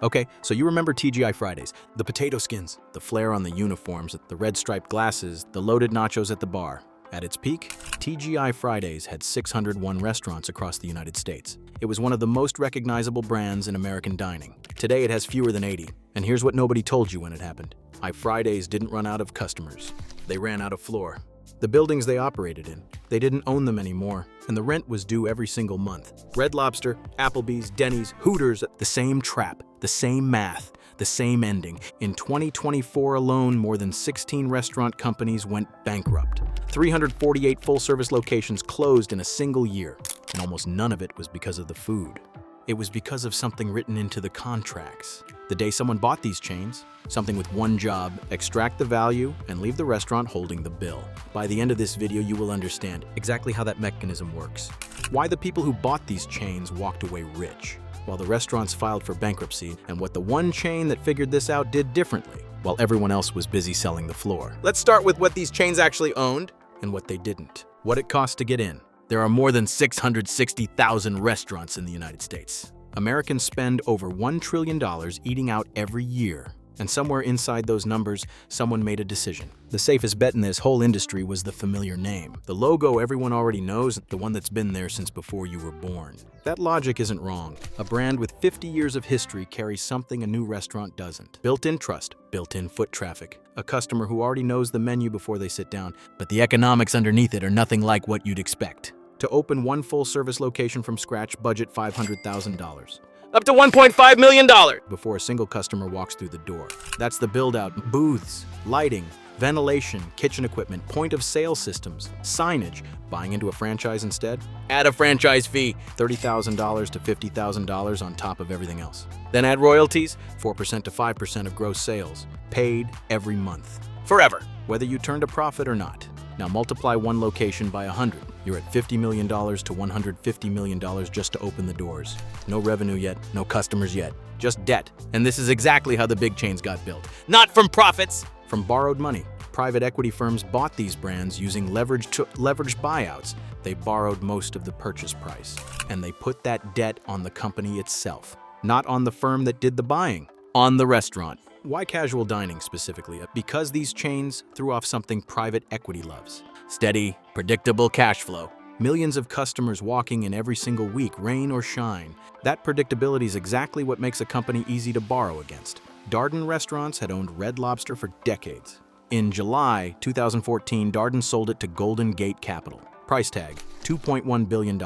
Okay, so you remember TGI Fridays. The potato skins, the flair on the uniforms, the red striped glasses, the loaded nachos at the bar. At its peak, TGI Fridays had 601 restaurants across the United States. It was one of the most recognizable brands in American dining. Today it has fewer than 80. And here's what nobody told you when it happened. Fridays didn't run out of customers. They ran out of floor. The buildings they operated in, they didn't own them anymore, and the rent was due every single month. Red Lobster, Applebee's, Denny's, Hooters, the same trap, the same math, the same ending. In 2024 alone, more than 16 restaurant companies went bankrupt. 348 full-service locations closed in a single year, and almost none of it was because of the food. It was because of something written into the contracts. The day someone bought these chains, something with one job: extract the value and leave the restaurant holding the bill. By the end of this video, you will understand exactly how that mechanism works. Why the people who bought these chains walked away rich, while the restaurants filed for bankruptcy, and what the one chain that figured this out did differently, while everyone else was busy selling the floor. Let's start with what these chains actually owned and what they didn't. What it cost to get in. There are more than 660,000 restaurants in the United States. Americans spend over $1 trillion eating out every year. And somewhere inside those numbers, someone made a decision. The safest bet in this whole industry was the familiar name. The logo everyone already knows, the one that's been there since before you were born. That logic isn't wrong. A brand with 50 years of history carries something a new restaurant doesn't. Built-in trust, built-in foot traffic. A customer who already knows the menu before they sit down, but the economics underneath it are nothing like what you'd expect. To open one full-service location from scratch, budget $500,000. Up to $1.5 million before a single customer walks through the door. That's the build-out: booths, lighting, ventilation, kitchen equipment, point-of-sale systems, signage. Buying into a franchise instead? Add a franchise fee, $30,000 to $50,000 on top of everything else. Then add royalties, 4% to 5% of gross sales, paid every month. Forever, whether you turned a profit or not. Now multiply one location by 100. You're at $50 million to $150 million just to open the doors. No revenue yet, no customers yet, just debt. And this is exactly how the big chains got built. Not from profits, from borrowed money. Private equity firms bought these brands using leveraged buyouts. They borrowed most of the purchase price, and they put that debt on the company itself, not on the firm that did the buying, on the restaurant. Why casual dining specifically? Because these chains threw off something private equity loves: steady, predictable cash flow. Millions of customers walking in every single week, rain or shine. That predictability is exactly what makes a company easy to borrow against. Darden Restaurants had owned Red Lobster for decades. In July 2014, Darden sold it to Golden Gate Capital. Price tag, $2.1 billion.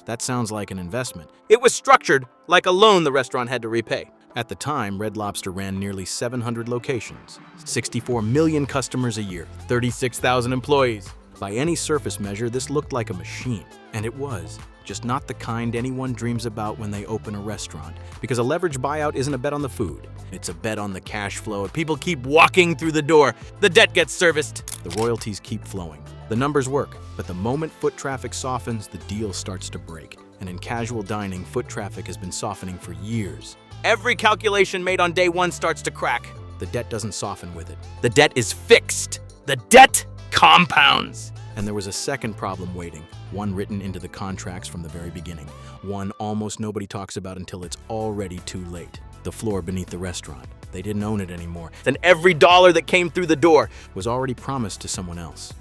That sounds like an investment. It was structured like a loan the restaurant had to repay. At the time, Red Lobster ran nearly 700 locations, 64 million customers a year, 36,000 employees. By any surface measure, this looked like a machine. And it was, just not the kind anyone dreams about when they open a restaurant. Because a leveraged buyout isn't a bet on the food. It's a bet on the cash flow. People keep walking through the door. The debt gets serviced. The royalties keep flowing. The numbers work, but the moment foot traffic softens, the deal starts to break. And in casual dining, foot traffic has been softening for years. Every calculation made on day one starts to crack. The debt doesn't soften with it. The debt is fixed. The debt compounds. And there was a second problem waiting, one written into the contracts from the very beginning, one almost nobody talks about until it's already too late. The floor beneath the restaurant. They didn't own it anymore. Then every dollar that came through the door was already promised to someone else.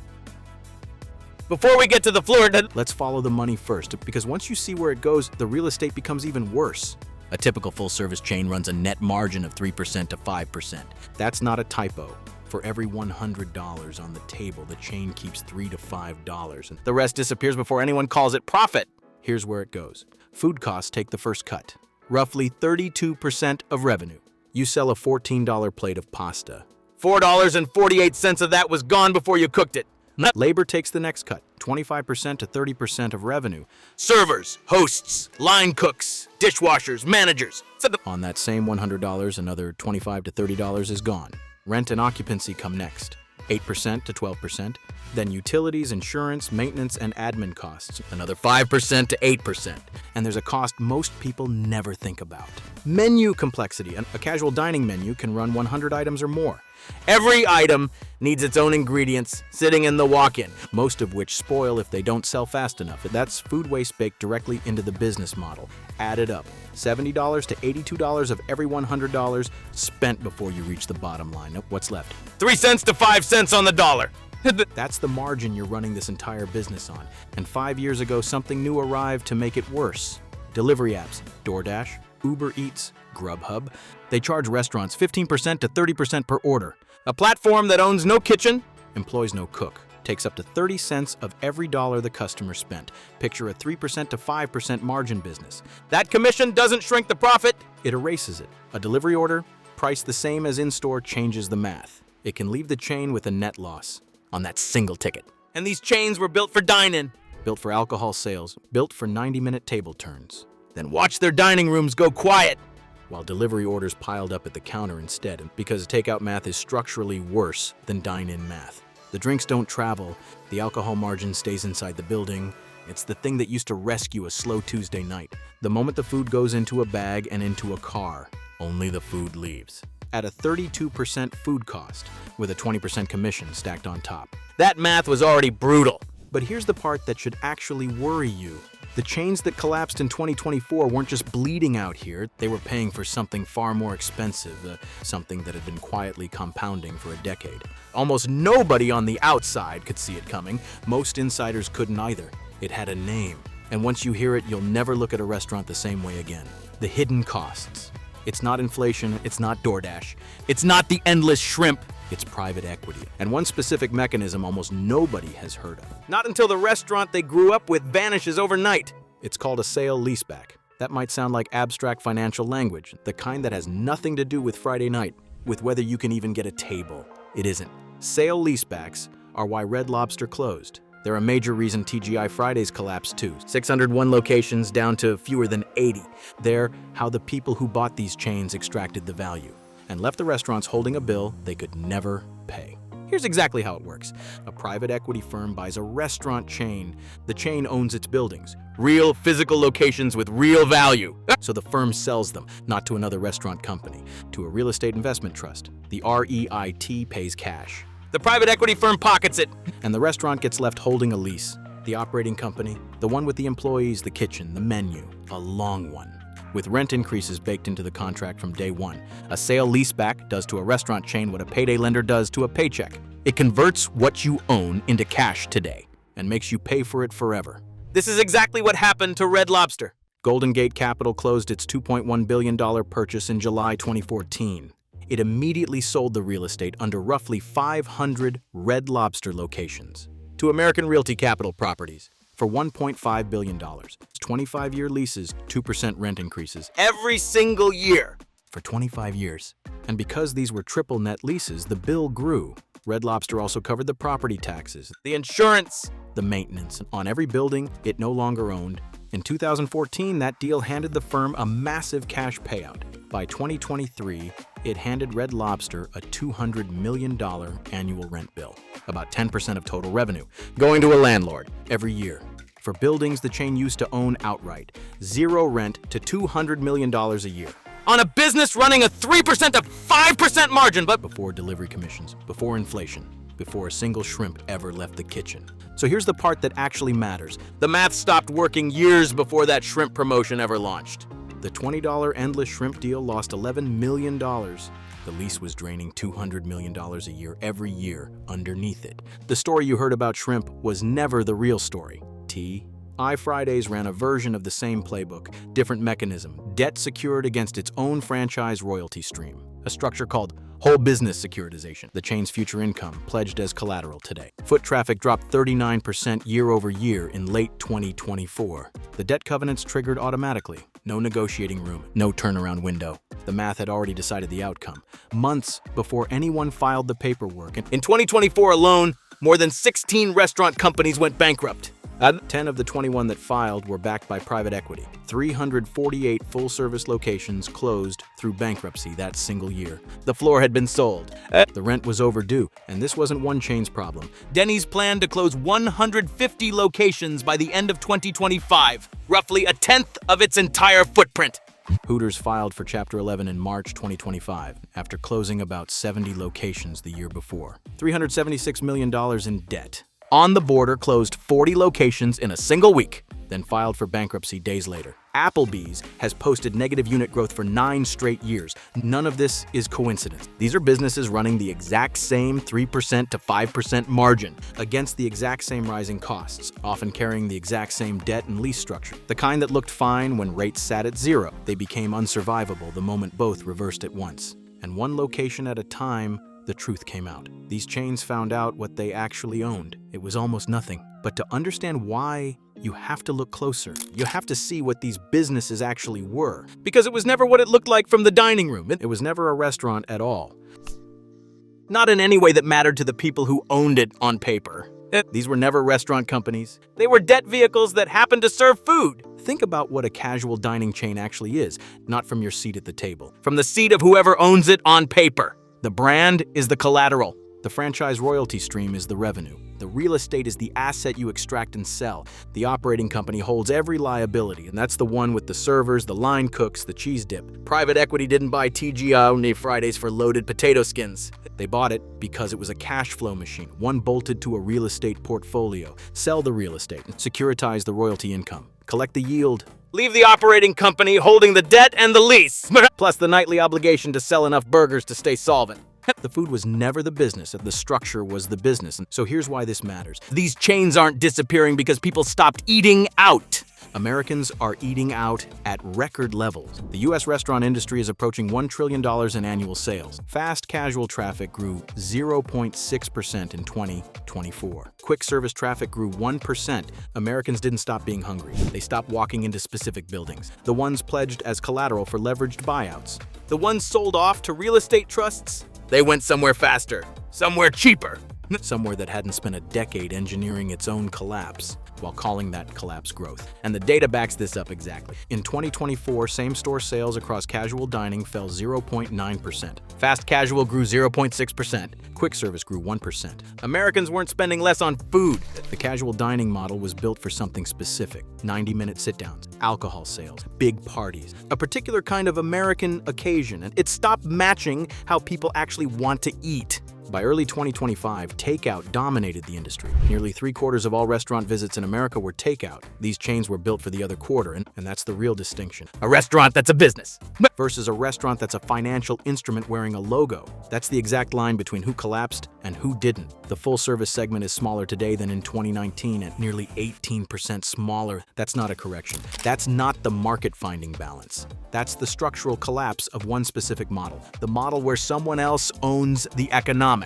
Before we get to the floor, let's follow the money first, because once you see where it goes, the real estate becomes even worse. A typical full-service chain runs a net margin of 3% to 5%. That's not a typo. For every $100 on the table, the chain keeps $3 to $5, and the rest disappears before anyone calls it profit. Here's where it goes. Food costs take the first cut, roughly 32% of revenue. You sell a $14 plate of pasta. $4.48 of that was gone before you cooked it. Labor takes the next cut, 25% to 30% of revenue. Servers, hosts, line cooks, dishwashers, managers. On that same $100, another $25 to $30 is gone. Rent and occupancy come next, 8% to 12%. Then utilities, insurance, maintenance, and admin costs, another 5% to 8%. And there's a cost most people never think about: menu complexity. A casual dining menu can run 100 items or more. Every item needs its own ingredients sitting in the walk-in, most of which spoil if they don't sell fast enough. That's food waste baked directly into the business model. Added up, $70 to $82 of every $100 spent before you reach the bottom line. What's left? 3 cents to 5 cents on the dollar. That's the margin you're running this entire business on. And 5 years ago, something new arrived to make it worse. Delivery apps, DoorDash, Uber Eats, Grubhub. They charge restaurants 15% to 30% per order. A platform that owns no kitchen, employs no cook, takes up to 30 cents of every dollar the customer spent. Picture a 3% to 5% margin business. That commission doesn't shrink the profit, it erases it. A delivery order, priced the same as in-store, changes the math. It can leave the chain with a net loss on that single ticket. And these chains were built for dine-in, built for alcohol sales, built for 90-minute table turns. Then watch their dining rooms go quiet while delivery orders piled up at the counter instead, because takeout math is structurally worse than dine-in math. The drinks don't travel, the alcohol margin stays inside the building. It's the thing that used to rescue a slow Tuesday night. The moment the food goes into a bag and into a car, only the food leaves. At a 32% food cost, with a 20% commission stacked on top. That math was already brutal. But here's the part that should actually worry you. The chains that collapsed in 2024 weren't just bleeding out here, they were paying for something far more expensive, something that had been quietly compounding for a decade. Almost nobody on the outside could see it coming. Most insiders couldn't either. It had a name, and once you hear it, you'll never look at a restaurant the same way again. The hidden costs. It's not inflation, it's not DoorDash, it's not the endless shrimp, it's private equity. And one specific mechanism almost nobody has heard of. Not until the restaurant they grew up with vanishes overnight. It's called a sale-leaseback. That might sound like abstract financial language, the kind that has nothing to do with Friday night, with whether you can even get a table. It isn't. Sale-leasebacks are why Red Lobster closed. They're a major reason TGI Fridays collapsed too. 601 locations down to fewer than 80. They're how the people who bought these chains extracted the value and left the restaurants holding a bill they could never pay. Here's exactly how it works. A private equity firm buys a restaurant chain. The chain owns its buildings, real physical locations with real value. So the firm sells them, not to another restaurant company, to a real estate investment trust. The REIT pays cash. The private equity firm pockets it, and the restaurant gets left holding a lease. The operating company, the one with the employees, the kitchen, the menu, a long one, with rent increases baked into the contract from day one. A sale-leaseback does to a restaurant chain what a payday lender does to a paycheck. It converts what you own into cash today and makes you pay for it forever. This is exactly what happened to Red Lobster. Golden Gate Capital closed its $2.1 billion purchase in July 2014. It immediately sold the real estate under roughly 500 Red Lobster locations to American Realty Capital Properties for $1.5 billion. 25-year leases, 2% rent increases every single year for 25 years. And because these were triple net leases, the bill grew. Red Lobster also covered the property taxes, the insurance, the maintenance on every building it no longer owned. In 2014, that deal handed the firm a massive cash payout. By 2023, it handed Red Lobster a $200 million annual rent bill, about 10% of total revenue, going to a landlord every year. For buildings the chain used to own outright, zero rent to $200 million a year. On a business running a 3% to 5% margin, but before delivery commissions, before inflation, before a single shrimp ever left the kitchen. So here's the part that actually matters. The math stopped working years before that shrimp promotion ever launched. The $20 endless shrimp deal lost $11 million. The lease was draining $200 million a year every year underneath it. The story you heard about shrimp was never the real story. TGI Fridays ran a version of the same playbook, different mechanism, debt secured against its own franchise royalty stream. A structure called whole business securitization, the chain's future income pledged as collateral today. Foot traffic dropped 39% year over year in late 2024. The debt covenants triggered automatically. No negotiating room, no turnaround window. The math had already decided the outcome, months before anyone filed the paperwork. In 2024 alone, more than 16 restaurant companies went bankrupt. 10 of the 21 that filed were backed by private equity. 348 full-service locations closed through bankruptcy that single year. The floor had been sold. The rent was overdue, and this wasn't one chain's problem. Denny's planned to close 150 locations by the end of 2025, roughly a tenth of its entire footprint. Hooters filed for Chapter 11 in March 2025 after closing about 70 locations the year before. $376 million in debt. On the Border closed 40 locations in a single week, then filed for bankruptcy days later. Applebee's has posted negative unit growth for 9 straight years. None of this is coincidence. These are businesses running the exact same 3% to 5% margin against the exact same rising costs, often carrying the exact same debt and lease structure. The kind that looked fine when rates sat at 0. They became unsurvivable the moment both reversed at once. And one location at a time, the truth came out. These chains found out what they actually owned. It was almost nothing. But to understand why, you have to look closer. You have to see what these businesses actually were. Because it was never what it looked like from the dining room. It was never a restaurant at all. Not in any way that mattered to the people who owned it on paper. These were never restaurant companies. They were debt vehicles that happened to serve food. Think about what a casual dining chain actually is, not from your seat at the table. From the seat of whoever owns it on paper. The brand is the collateral. The franchise royalty stream is the revenue. The real estate is the asset you extract and sell. The operating company holds every liability, and that's the one with the servers, the line cooks, the cheese dip. Private equity didn't buy TGI Fridays for loaded potato skins. They bought it because it was a cash flow machine, one bolted to a real estate portfolio. Sell the real estate, securitize the royalty income, collect the yield. Leave the operating company holding the debt and the lease, plus the nightly obligation to sell enough burgers to stay solvent. The food was never the business, the structure was the business. And so here's why this matters. These chains aren't disappearing because people stopped eating out. Americans are eating out at record levels. The U.S. restaurant industry is approaching $1 trillion in annual sales. Fast casual traffic grew 0.6% in 2024. Quick service traffic grew 1%. Americans didn't stop being hungry. They stopped walking into specific buildings. The ones pledged as collateral for leveraged buyouts. The ones sold off to real estate trusts. They went somewhere faster, somewhere cheaper, somewhere that hadn't spent a decade engineering its own collapse, while calling that collapse growth. And the data backs this up exactly. In 2024, same-store sales across casual dining fell 0.9%. Fast casual grew 0.6%. Quick service grew 1%. Americans weren't spending less on food. The casual dining model was built for something specific. 90-minute sit-downs, alcohol sales, big parties, a particular kind of American occasion. And it stopped matching how people actually want to eat. By early 2025, takeout dominated the industry. Nearly 3/4 of all restaurant visits in America were takeout. These chains were built for the other quarter, and that's the real distinction. A restaurant that's a business versus a restaurant that's a financial instrument wearing a logo. That's the exact line between who collapsed and who didn't. The full-service segment is smaller today than in 2019 and nearly 18% smaller. That's not a correction. That's not the market-finding balance. That's the structural collapse of one specific model. The model where someone else owns the economics.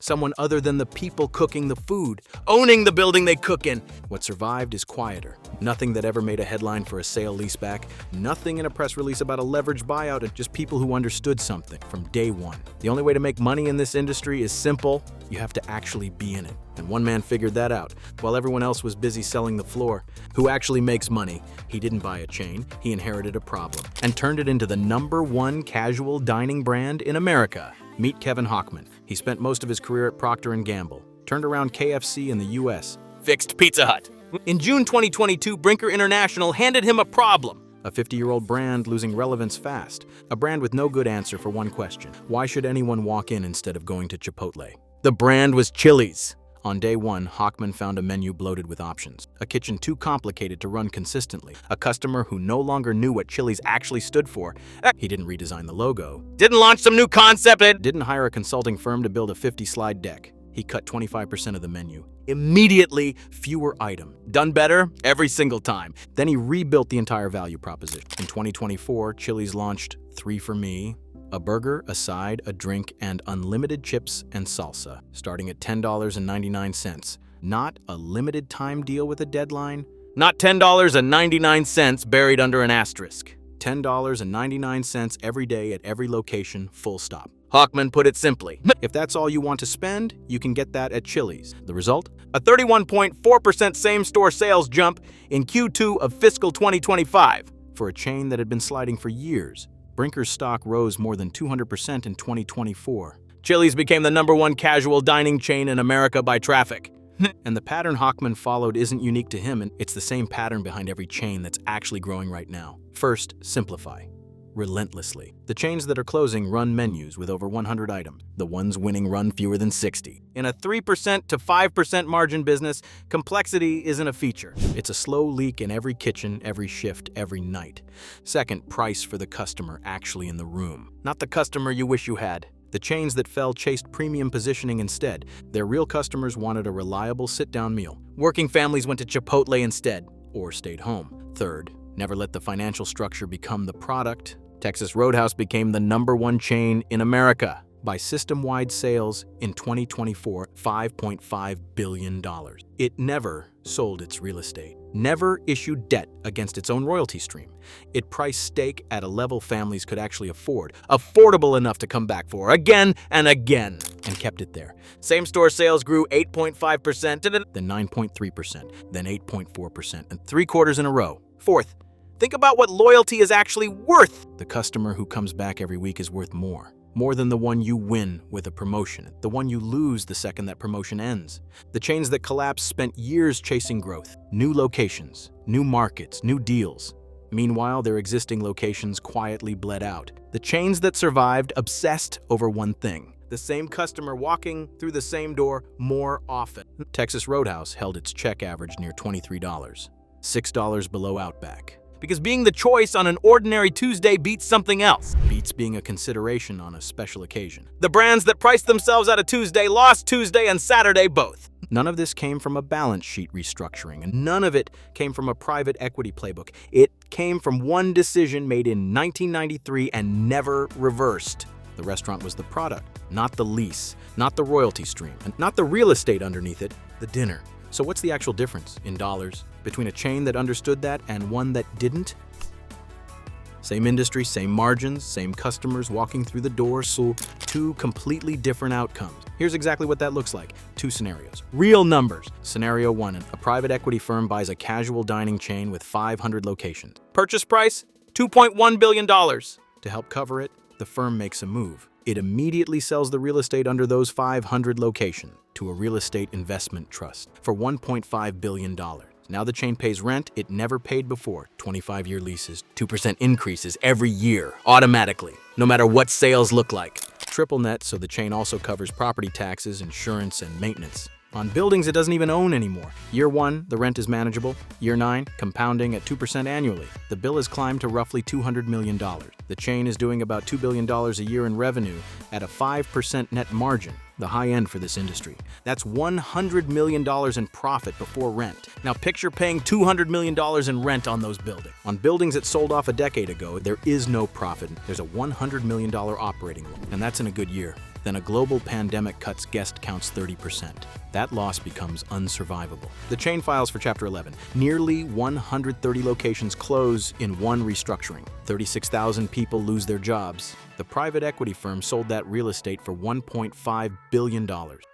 Someone other than the people cooking the food, owning the building they cook in. What survived is quieter. Nothing that ever made a headline for a sale leaseback. Nothing in a press release about a leveraged buyout, and just people who understood something from day one. The only way to make money in this industry is simple. You have to actually be in it. And one man figured that out, while everyone else was busy selling the floor. Who actually makes money? He didn't buy a chain, he inherited a problem, and turned it into the #1 casual dining brand in America. Meet Kevin Hochman. He spent most of his career at Procter & Gamble, turned around KFC in the US, fixed Pizza Hut. In June 2022, Brinker International handed him a problem. A 50-year-old brand losing relevance fast. A brand with no good answer for one question. Why should anyone walk in instead of going to Chipotle? The brand was Chili's. On day one, Hochman found a menu bloated with options, a kitchen too complicated to run consistently, a customer who no longer knew what Chili's actually stood for. He didn't redesign the logo, didn't launch some new concept, didn't hire a consulting firm to build a 50-slide deck. He cut 25% of the menu. Immediately, fewer items. Done better every single time. Then he rebuilt the entire value proposition. In 2024, Chili's launched 3 for Me, a burger, a side, a drink, and unlimited chips and salsa, starting at $10.99. Not a limited time deal with a deadline. Not $10.99 buried under an asterisk. $10.99 every day at every location, full stop. Hochman put it simply, if that's all you want to spend, you can get that at Chili's. The result? A 31.4% same-store sales jump in Q2 of fiscal 2025 for a chain that had been sliding for years. Brinker's stock rose more than 200% in 2024. Chili's became the #1 casual dining chain in America by traffic. And the pattern Hochman followed isn't unique to him, and it's the same pattern behind every chain that's actually growing right now. First, simplify. Relentlessly. The chains that are closing run menus with over 100 items. The ones winning run fewer than 60. In a 3% to 5% margin business, complexity isn't a feature. It's a slow leak in every kitchen, every shift, every night. Second, price for the customer actually in the room. Not the customer you wish you had. The chains that fell chased premium positioning instead. Their real customers wanted a reliable sit-down meal. Working families went to Chipotle instead, or stayed home. Third, never let the financial structure become the product. Texas Roadhouse became the #1 chain in America by system-wide sales in 2024, $5.5 billion. It never sold its real estate, never issued debt against its own royalty stream. It priced steak at a level families could actually afford, affordable enough to come back for again and again, and kept it there. Same-store sales grew 8.5%, then 9.3%, then 8.4%, and 3 quarters in a row. Fourth, think about what loyalty is actually worth. The customer who comes back every week is worth more. More than the one you win with a promotion, the one you lose the second that promotion ends. The chains that collapsed spent years chasing growth, new locations, new markets, new deals. Meanwhile, their existing locations quietly bled out. The chains that survived obsessed over one thing: the same customer walking through the same door more often. Texas Roadhouse held its check average near $23, $6 below Outback. Because being the choice on an ordinary Tuesday beats something else. Beats being a consideration on a special occasion. The brands that priced themselves out of Tuesday lost Tuesday and Saturday both. None of this came from a balance sheet restructuring, and none of it came from a private equity playbook. It came from one decision made in 1993 and never reversed. The restaurant was the product, not the lease, not the royalty stream, and not the real estate underneath it, the dinner. So what's the actual difference, in dollars, between a chain that understood that and one that didn't? Same industry, same margins, same customers walking through the door, so 2 completely different outcomes. Here's exactly what that looks like. 2 scenarios. Real numbers. Scenario 1, a private equity firm buys a casual dining chain with 500 locations. Purchase price, $2.1 billion. To help cover it, the firm makes a move. It immediately sells the real estate under those 500 locations to a real estate investment trust for $1.5 billion. Now the chain pays rent it never paid before, 25-year leases, 2% increases every year, automatically, no matter what sales look like. Triple net, so the chain also covers property taxes, insurance, and maintenance. On buildings it doesn't even own anymore. Year 1, the rent is manageable. Year 9, compounding at 2% annually. The bill has climbed to roughly $200 million. The chain is doing about $2 billion a year in revenue at a 5% net margin, the high end for this industry. That's $100 million in profit before rent. Now picture paying $200 million in rent on those buildings. On buildings it sold off a decade ago, there is no profit. There's a $100 million operating loss, and that's in a good year. Then a global pandemic cuts guest counts 30%. That loss becomes unsurvivable. The chain files for Chapter 11. Nearly 130 locations close in one restructuring. 36,000 people lose their jobs. The private equity firm sold that real estate for $1.5 billion.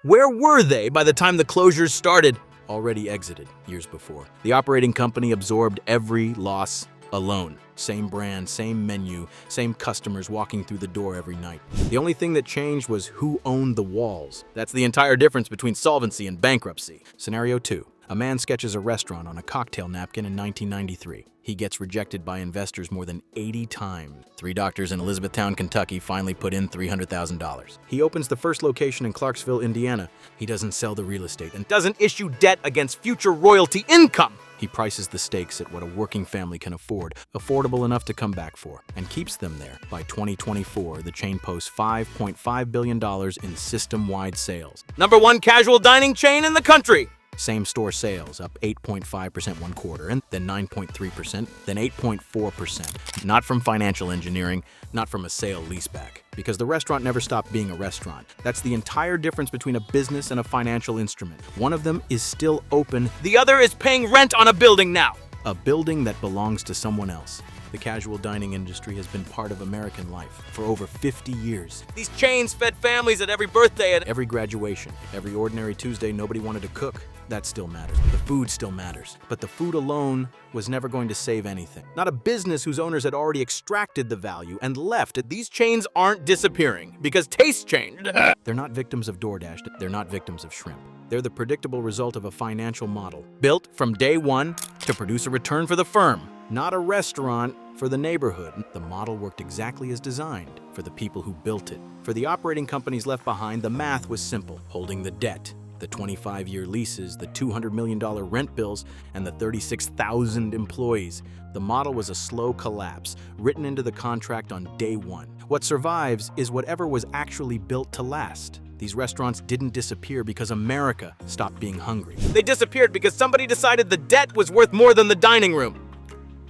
Where were they by the time the closures started? Already exited years before. The operating company absorbed every loss alone. Same brand, same menu, same customers walking through the door every night. The only thing that changed was who owned the walls. That's the entire difference between solvency and bankruptcy. Scenario 2. A man sketches a restaurant on a cocktail napkin in 1993. He gets rejected by investors more than 80 times. 3 doctors in Elizabethtown, Kentucky finally put in $300,000. He opens the first location in Clarksville, Indiana. He doesn't sell the real estate and doesn't issue debt against future royalty income. He prices the stakes at what a working family can afford, affordable enough to come back for, and keeps them there. By 2024, the chain posts $5.5 billion in system-wide sales. #1 casual dining chain in the country. Same-store sales up 8.5% one quarter, and then 9.3%, then 8.4%. Not from financial engineering, not from a sale-leaseback, because the restaurant never stopped being a restaurant. That's the entire difference between a business and a financial instrument. One of them is still open, the other is paying rent on a building now. A building that belongs to someone else. The casual dining industry has been part of American life for over 50 years. These chains fed families at every birthday and Every graduation, every ordinary Tuesday nobody wanted to cook. That still matters. The food still matters. But the food alone was never going to save anything. Not a business whose owners had already extracted the value and left. these chains aren't disappearing because tastes changed. They're not victims of DoorDash. They're not victims of shrimp. They're the predictable result of a financial model built from day one to produce a return for the firm, not a restaurant for the neighborhood. The model worked exactly as designed for the people who built it. For the operating companies left behind, the math was simple: holding the debt, the 25-year leases, the $200 million rent bills, and the 36,000 employees. The model was a slow collapse, written into the contract on day one. What survives is whatever was actually built to last. These restaurants didn't disappear because America stopped being hungry. They disappeared because somebody decided the debt was worth more than the dining room.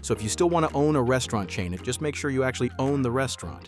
So if you still want to own a restaurant chain, just make sure you actually own the restaurant.